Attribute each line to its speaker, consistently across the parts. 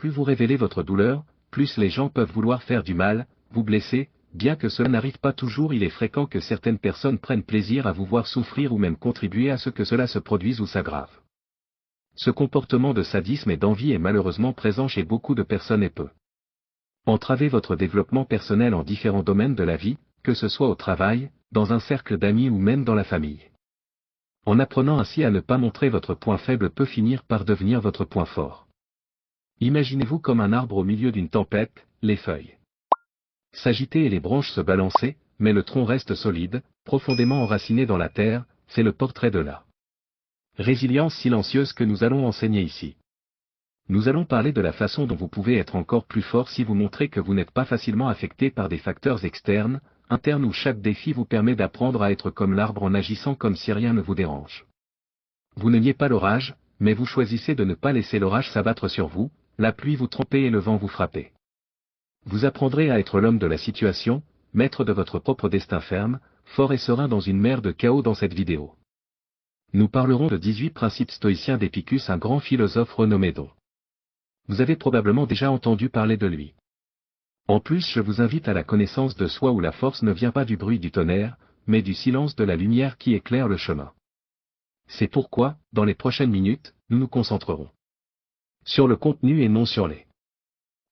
Speaker 1: plus vous révélez votre douleur, plus les gens peuvent vouloir faire du mal, vous blesser, bien que cela n'arrive pas toujours. Il est fréquent que certaines personnes prennent plaisir à vous voir souffrir ou même contribuer à ce que cela se produise ou s'aggrave. Ce comportement de sadisme et d'envie est malheureusement présent chez beaucoup de personnes et peut entraver votre développement personnel en différents domaines de la vie, que ce soit au travail, dans un cercle d'amis ou même dans la famille. En apprenant ainsi à ne pas montrer votre point faible peut finir par devenir votre point fort. Imaginez-vous comme un arbre au milieu d'une tempête, les feuilles s'agiter et les branches se balancer, mais le tronc reste solide, profondément enraciné dans la terre. C'est le portrait de la résilience silencieuse que nous allons enseigner ici. Nous allons parler de la façon dont vous pouvez être encore plus fort si vous montrez que vous n'êtes pas facilement affecté par des facteurs externes, internes, où chaque défi vous permet d'apprendre à être comme l'arbre en agissant comme si rien ne vous dérange. Vous ne niez pas l'orage, mais vous choisissez de ne pas laisser l'orage s'abattre sur vous, la pluie vous tromper et le vent vous frapper. Vous apprendrez à être l'homme de la situation, maître de votre propre destin, ferme, fort et serein dans une mer de chaos. Dans cette vidéo, nous parlerons de 18 principes stoïciens d'Épicure, un grand philosophe renommé dont vous avez probablement déjà entendu parler de lui. En plus, je vous invite à la connaissance de soi où la force ne vient pas du bruit du tonnerre, mais du silence de la lumière qui éclaire le chemin. C'est pourquoi, dans les prochaines minutes, nous nous concentrerons sur le contenu et non sur les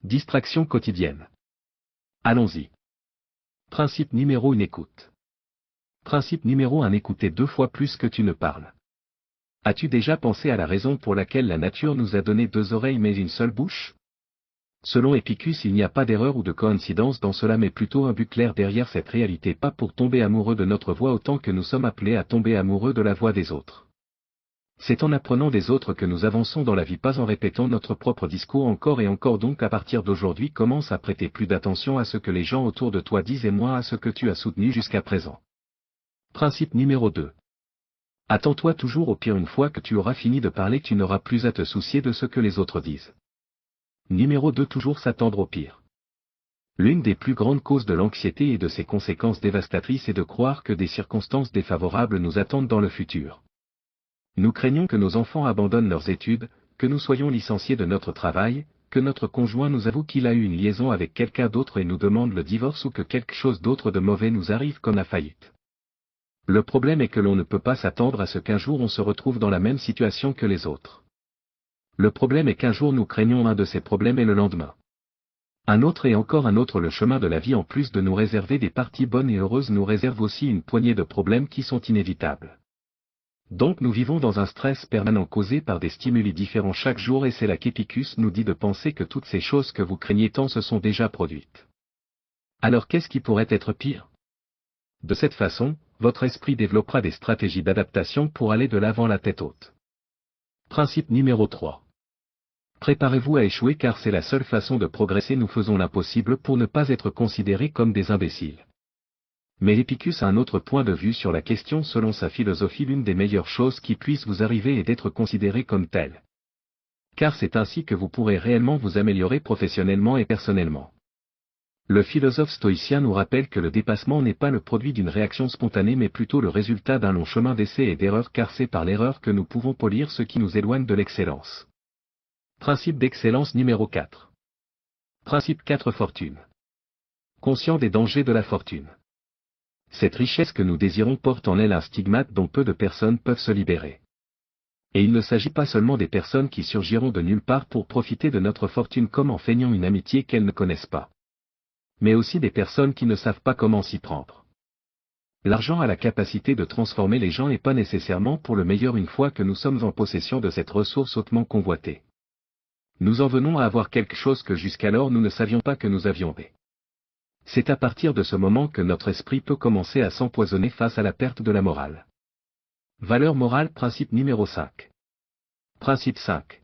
Speaker 1: distractions quotidiennes. Allons-y. Principe numéro 1, écoute. Principe numéro 1, écouter 2 fois plus que tu ne parles. As-tu déjà pensé à la raison pour laquelle la nature nous a donné 2 oreilles mais une seule bouche? Selon Épicure, il n'y a pas d'erreur ou de coïncidence dans cela, mais plutôt un but clair derrière cette réalité, pas pour tomber amoureux de notre voix autant que nous sommes appelés à tomber amoureux de la voix des autres. C'est en apprenant des autres que nous avançons dans la vie, pas en répétant notre propre discours encore et encore. Donc à partir d'aujourd'hui, commence à prêter plus d'attention à ce que les gens autour de toi disent et moins à ce que tu as soutenu jusqu'à présent. Principe numéro 2. Attends-toi toujours au pire. Une fois que tu auras fini de parler, tu n'auras plus à te soucier de ce que les autres disent. Numéro 2. Toujours s'attendre au pire. L'une des plus grandes causes de l'anxiété et de ses conséquences dévastatrices est de croire que des circonstances défavorables nous attendent dans le futur. Nous craignons que nos enfants abandonnent leurs études, que nous soyons licenciés de notre travail, que notre conjoint nous avoue qu'il a eu une liaison avec quelqu'un d'autre et nous demande le divorce, ou que quelque chose d'autre de mauvais nous arrive comme la faillite. Le problème est que l'on ne peut pas s'attendre à ce qu'un jour on se retrouve dans la même situation que les autres. Le problème est qu'un jour nous craignons un de ces problèmes et le lendemain un autre et encore un autre. Le chemin de la vie, en plus de nous réserver des parties bonnes et heureuses, nous réserve aussi une poignée de problèmes qui sont inévitables. Donc nous vivons dans un stress permanent causé par des stimuli différents chaque jour, et c'est là qu'Épicure nous dit de penser que toutes ces choses que vous craignez tant se sont déjà produites. Alors qu'est-ce qui pourrait être pire? De cette façon, votre esprit développera des stratégies d'adaptation pour aller de l'avant la tête haute. Principe numéro 3. Préparez-vous à échouer, car c'est la seule façon de progresser. Nous faisons l'impossible pour ne pas être considérés comme des imbéciles. Mais Épicure a un autre point de vue sur la question. Selon sa philosophie, l'une des meilleures choses qui puissent vous arriver est d'être considéré comme tel. Car c'est ainsi que vous pourrez réellement vous améliorer professionnellement et personnellement. Le philosophe stoïcien nous rappelle que le dépassement n'est pas le produit d'une réaction spontanée, mais plutôt le résultat d'un long chemin d'essais et d'erreurs, car c'est par l'erreur que nous pouvons polir ce qui nous éloigne de l'excellence. Principe d'excellence numéro 4. Principe 4. Fortune. Conscient des dangers de la fortune. Cette richesse que nous désirons porte en elle un stigmate dont peu de personnes peuvent se libérer. Et il ne s'agit pas seulement des personnes qui surgiront de nulle part pour profiter de notre fortune comme en feignant une amitié qu'elles ne connaissent pas. Mais aussi des personnes qui ne savent pas comment s'y prendre. L'argent a la capacité de transformer les gens et pas nécessairement pour le meilleur une fois que nous sommes en possession de cette ressource hautement convoitée. Nous en venons à avoir quelque chose que jusqu'alors nous ne savions pas que nous avions. C'est à partir de ce moment que notre esprit peut commencer à s'empoisonner face à la perte de la morale. Valeur morale. Principe numéro 5. Principe 5.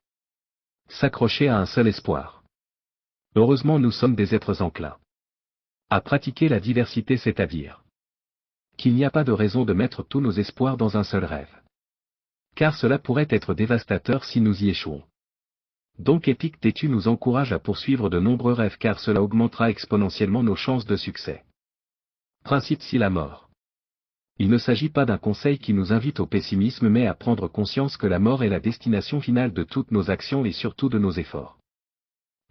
Speaker 1: S'accrocher à un seul espoir. Heureusement, nous sommes des êtres enclins à pratiquer la diversité, c'est-à-dire qu'il n'y a pas de raison de mettre tous nos espoirs dans un seul rêve. Car cela pourrait être dévastateur si nous y échouons. Donc Épicure nous encourage à poursuivre de nombreux rêves, car cela augmentera exponentiellement nos chances de succès. Principe 6. La mort. Il ne s'agit pas d'un conseil qui nous invite au pessimisme, mais à prendre conscience que la mort est la destination finale de toutes nos actions et surtout de nos efforts.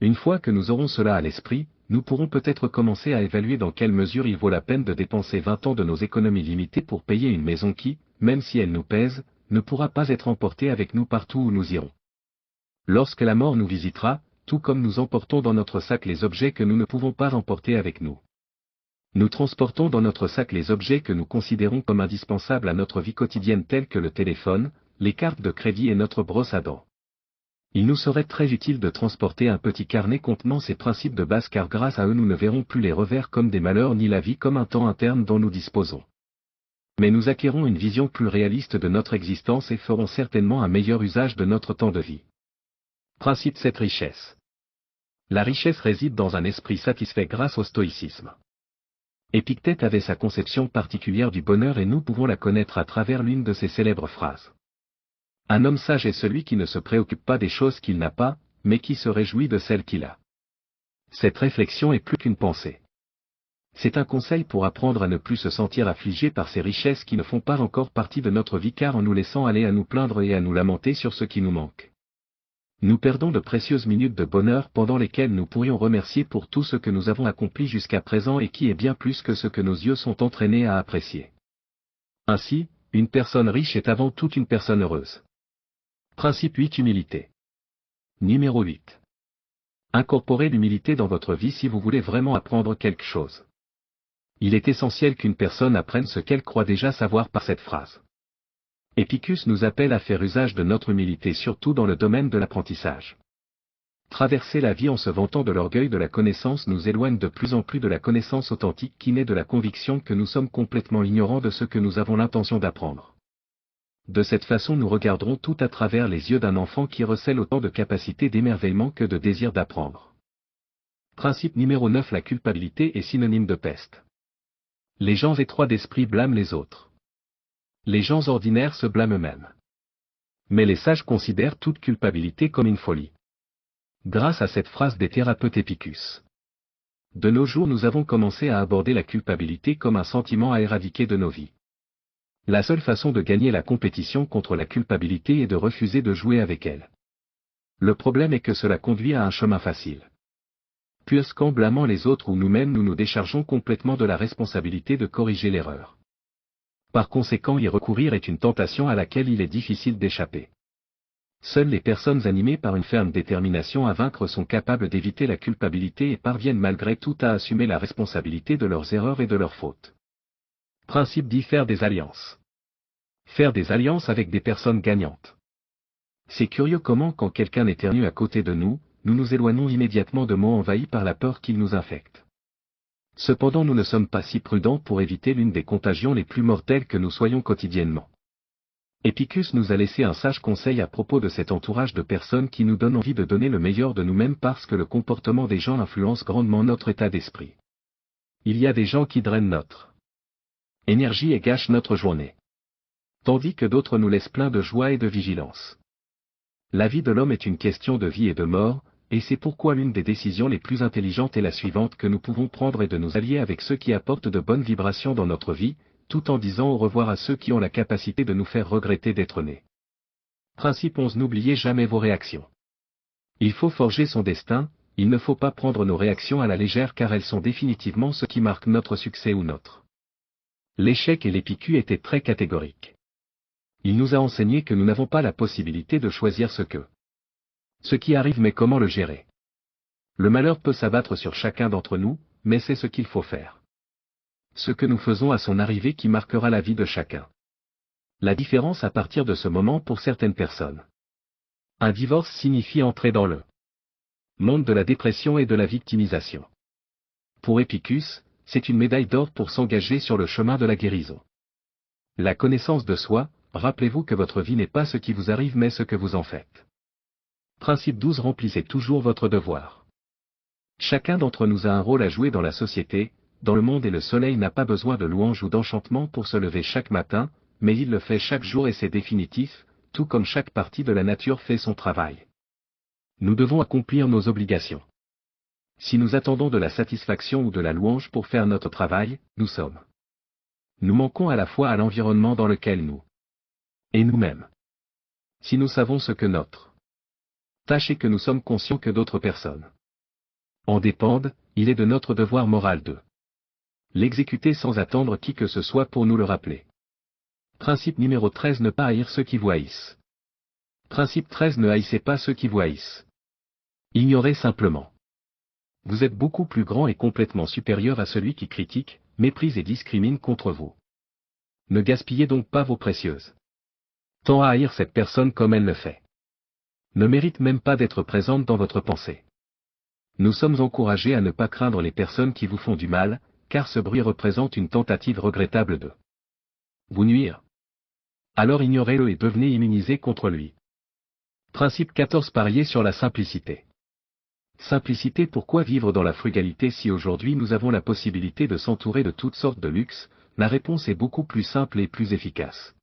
Speaker 1: Une fois que nous aurons cela à l'esprit, nous pourrons peut-être commencer à évaluer dans quelle mesure il vaut la peine de dépenser 20 ans de nos économies limitées pour payer une maison qui, même si elle nous pèse, ne pourra pas être emportée avec nous partout où nous irons. Lorsque la mort nous visitera, tout comme nous emportons dans notre sac les objets que nous ne pouvons pas emporter avec nous. Nous transportons dans notre sac les objets que nous considérons comme indispensables à notre vie quotidienne tels que le téléphone, les cartes de crédit et notre brosse à dents. Il nous serait très utile de transporter un petit carnet contenant ces principes de base car grâce à eux nous ne verrons plus les revers comme des malheurs ni la vie comme un temps interne dont nous disposons. Mais nous acquérons une vision plus réaliste de notre existence et ferons certainement un meilleur usage de notre temps de vie. Principe 7 richesse. La richesse réside dans un esprit satisfait grâce au stoïcisme. Épictète avait sa conception particulière du bonheur et nous pouvons la connaître à travers l'une de ses célèbres phrases. Un homme sage est celui qui ne se préoccupe pas des choses qu'il n'a pas, mais qui se réjouit de celles qu'il a. Cette réflexion est plus qu'une pensée. C'est un conseil pour apprendre à ne plus se sentir affligé par ces richesses qui ne font pas encore partie de notre vie car en nous laissant aller à nous plaindre et à nous lamenter sur ce qui nous manque, nous perdons de précieuses minutes de bonheur pendant lesquelles nous pourrions remercier pour tout ce que nous avons accompli jusqu'à présent et qui est bien plus que ce que nos yeux sont entraînés à apprécier. Ainsi, une personne riche est avant tout une personne heureuse. Principe 8 Humilité. Numéro 8. Incorporez l'humilité dans votre vie si vous voulez vraiment apprendre quelque chose. Il est essentiel qu'une personne apprenne ce qu'elle croit déjà savoir par cette phrase. Épicus nous appelle à faire usage de notre humilité surtout dans le domaine de l'apprentissage. Traverser la vie en se vantant de l'orgueil de la connaissance nous éloigne de plus en plus de la connaissance authentique qui naît de la conviction que nous sommes complètement ignorants de ce que nous avons l'intention d'apprendre. De cette façon nous regarderons tout à travers les yeux d'un enfant qui recèle autant de capacité d'émerveillement que de désir d'apprendre. Principe numéro 9 La culpabilité est synonyme de peste. Les gens étroits d'esprit blâment les autres. Les gens ordinaires se blâment eux-mêmes. Mais les sages considèrent toute culpabilité comme une folie. Grâce à cette phrase des thérapeutes Épicus. De nos jours nous avons commencé à aborder la culpabilité comme un sentiment à éradiquer de nos vies. La seule façon de gagner la compétition contre la culpabilité est de refuser de jouer avec elle. Le problème est que cela conduit à un chemin facile. Puisqu'en blâmant les autres ou nous-mêmes nous nous déchargeons complètement de la responsabilité de corriger l'erreur. Par conséquent y recourir est une tentation à laquelle il est difficile d'échapper. Seules les personnes animées par une ferme détermination à vaincre sont capables d'éviter la culpabilité et parviennent malgré tout à assumer la responsabilité de leurs erreurs et de leurs fautes. Principe 10 Faire des alliances. Faire des alliances avec des personnes gagnantes. C'est curieux comment quand quelqu'un éternue à côté de nous, nous nous éloignons immédiatement de mots envahis par la peur qu'il nous infecte. Cependant nous ne sommes pas si prudents pour éviter l'une des contagions les plus mortelles que nous soyons quotidiennement. Épicus nous a laissé un sage conseil à propos de cet entourage de personnes qui nous donnent envie de donner le meilleur de nous-mêmes parce que le comportement des gens influence grandement notre état d'esprit. Il y a des gens qui drainent notre énergie et gâchent notre journée. Tandis que d'autres nous laissent pleins de joie et de vigilance. La vie de l'homme est une question de vie et de mort, et c'est pourquoi l'une des décisions les plus intelligentes est la suivante que nous pouvons prendre est de nous allier avec ceux qui apportent de bonnes vibrations dans notre vie, tout en disant au revoir à ceux qui ont la capacité de nous faire regretter d'être nés. Principe 11 N'oubliez jamais vos réactions. Il faut forger son destin, il ne faut pas prendre nos réactions à la légère car elles sont définitivement ce qui marque notre succès ou notre l'échec et l'Épicure étaient très catégoriques. Il nous a enseigné que nous n'avons pas la possibilité de choisir ce qui arrive mais comment le gérer. Le malheur peut s'abattre sur chacun d'entre nous, mais c'est ce qu'il faut faire. Ce que nous faisons à son arrivée qui marquera la vie de chacun. La différence à partir de ce moment pour certaines personnes. Un divorce signifie entrer dans le monde de la dépression et de la victimisation. Pour Épicus, c'est une médaille d'or pour s'engager sur le chemin de la guérison. La connaissance de soi, rappelez-vous que votre vie n'est pas ce qui vous arrive mais ce que vous en faites. Principe 12 Remplissez toujours votre devoir. Chacun d'entre nous a un rôle à jouer dans la société, dans le monde et le soleil n'a pas besoin de louange ou d'enchantement pour se lever chaque matin, mais il le fait chaque jour et c'est définitif, tout comme chaque partie de la nature fait son travail. Nous devons accomplir nos obligations. Si nous attendons de la satisfaction ou de la louange pour faire notre travail, nous manquons à la fois à l'environnement dans lequel nous et nous-mêmes. Si nous savons ce que notre tâche est que nous sommes conscients que d'autres personnes en dépendent, il est de notre devoir moral de l'exécuter sans attendre qui que ce soit pour nous le rappeler. Principe numéro 13. Ne pas haïr ceux qui vous haïssent. Principe 13. Ne haïssez pas ceux qui vous haïssent. Ignorez simplement. Vous êtes beaucoup plus grand et complètement supérieur à celui qui critique, méprise et discrimine contre vous. Ne gaspillez donc pas vos précieuses. Tant à haïr cette personne comme elle le fait. Ne mérite même pas d'être présente dans votre pensée. Nous sommes encouragés à ne pas craindre les personnes qui vous font du mal, car ce bruit représente une tentative regrettable de vous nuire. Alors ignorez-le et devenez immunisé contre lui. Principe 14. Parier sur la simplicité. Simplicité. Pourquoi vivre dans la frugalité si aujourd'hui nous avons la possibilité de s'entourer de toutes sortes de luxe? La réponse est beaucoup plus simple et plus efficace.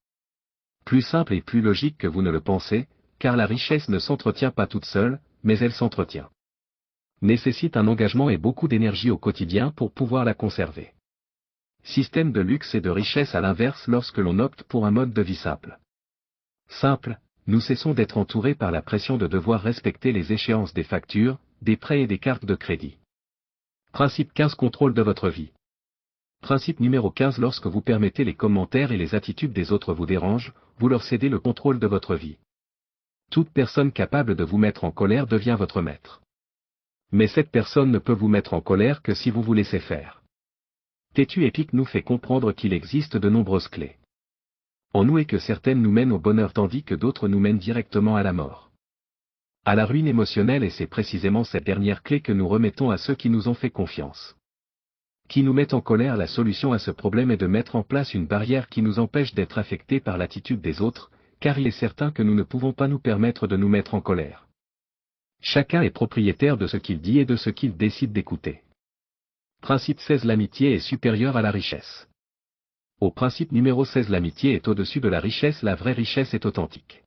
Speaker 1: Plus simple et plus logique que vous ne le pensez, car la richesse ne s'entretient pas toute seule, mais elle s'entretient. Nécessite un engagement et beaucoup d'énergie au quotidien pour pouvoir la conserver. Système de luxe et de richesse à l'inverse lorsque l'on opte pour un mode de vie simple. Simple, nous cessons d'être entourés par la pression de devoir respecter les échéances des factures, des prêts et des cartes de crédit. Principe 15. Contrôle de votre vie. Principe numéro 15. Lorsque vous permettez les commentaires et les attitudes des autres vous dérangent, vous leur cédez le contrôle de votre vie. Toute personne capable de vous mettre en colère devient votre maître. Mais cette personne ne peut vous mettre en colère que si vous vous laissez faire. Têtu Épique nous fait comprendre qu'il existe de nombreuses clés en nous et que certaines nous mènent au bonheur tandis que d'autres nous mènent directement à la mort. À la ruine émotionnelle, et c'est précisément cette dernière clé que nous remettons à ceux qui nous ont fait confiance. Qui nous mettent en colère. La solution à ce problème est de mettre en place une barrière qui nous empêche d'être affectés par l'attitude des autres, car il est certain que nous ne pouvons pas nous permettre de nous mettre en colère. Chacun est propriétaire de ce qu'il dit et de ce qu'il décide d'écouter. Principe 16. L'amitié est supérieure à la richesse. Au principe numéro 16. L'amitié est au-dessus de la richesse. La vraie richesse est authentique.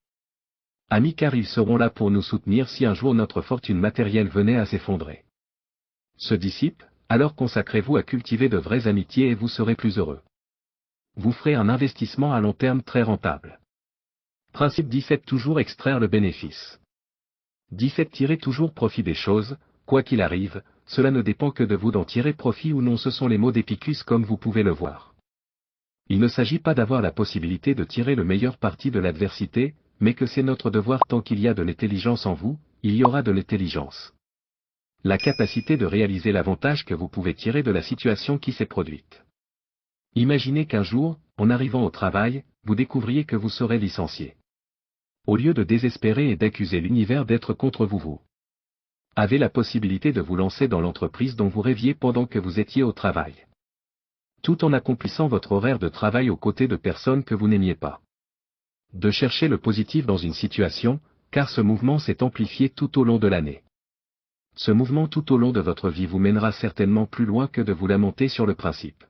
Speaker 1: Amis, car ils seront là pour nous soutenir si un jour notre fortune matérielle venait à s'effondrer. Ce disciple, alors consacrez-vous à cultiver de vraies amitiés et vous serez plus heureux. Vous ferez un investissement à long terme très rentable. Principe 17. Toujours extraire le bénéfice. 17. Tirez toujours profit des choses, quoi qu'il arrive, cela ne dépend que de vous d'en tirer profit ou non. Ce sont les mots d'Épicus comme vous pouvez le voir. Il ne s'agit pas d'avoir la possibilité de tirer le meilleur parti de l'adversité, mais que c'est notre devoir. Tant qu'il y a de l'intelligence en vous, il y aura de l'intelligence. La capacité de réaliser l'avantage que vous pouvez tirer de la situation qui s'est produite. Imaginez qu'un jour, en arrivant au travail, vous découvriez que vous serez licencié. Au lieu de désespérer et d'accuser l'univers d'être contre vous, vous avez la possibilité de vous lancer dans l'entreprise dont vous rêviez pendant que vous étiez au travail. Tout en accomplissant votre horaire de travail aux côtés de personnes que vous n'aimiez pas. De chercher le positif dans une situation, car ce mouvement s'est amplifié tout au long de l'année. Ce mouvement tout au long de votre vie vous mènera certainement plus loin que de vous lamenter sur le principe.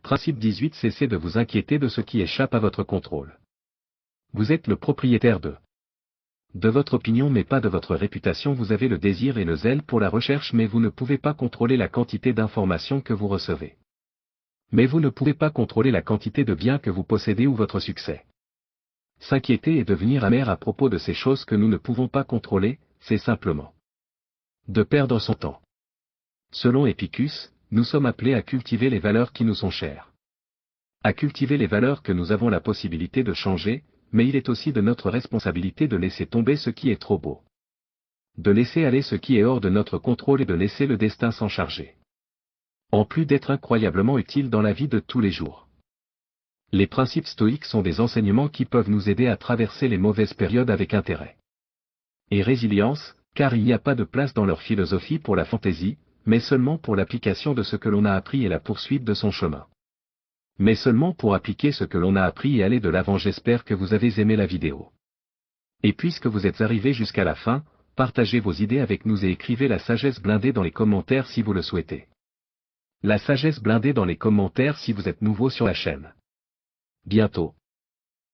Speaker 1: Principe 18. Cessez de vous inquiéter de ce qui échappe à votre contrôle. Vous êtes le propriétaire de votre opinion mais pas de votre réputation. Vous avez le désir et le zèle pour la recherche mais vous ne pouvez pas contrôler la quantité d'informations que vous recevez. Mais vous ne pouvez pas contrôler la quantité de biens que vous possédez ou votre succès. S'inquiéter et devenir amer à propos de ces choses que nous ne pouvons pas contrôler, c'est simplement de perdre son temps. Selon Épicus, nous sommes appelés à cultiver les valeurs qui nous sont chères. À cultiver les valeurs que nous avons la possibilité de changer, mais il est aussi de notre responsabilité de laisser tomber ce qui est trop beau. De laisser aller ce qui est hors de notre contrôle et de laisser le destin s'en charger. En plus d'être incroyablement utiles dans la vie de tous les jours. Les principes stoïques sont des enseignements qui peuvent nous aider à traverser les mauvaises périodes avec intérêt. Et résilience, car il n'y a pas de place dans leur philosophie pour la fantaisie, mais seulement pour l'application de ce que l'on a appris et la poursuite de son chemin. Mais seulement pour appliquer ce que l'on a appris et aller de l'avant. J'espère que vous avez aimé la vidéo. Et puisque vous êtes arrivé jusqu'à la fin, partagez vos idées avec nous et écrivez la sagesse blindée dans les commentaires si vous le souhaitez. La sagesse blindée dans les commentaires si vous êtes nouveau sur la chaîne. Bientôt.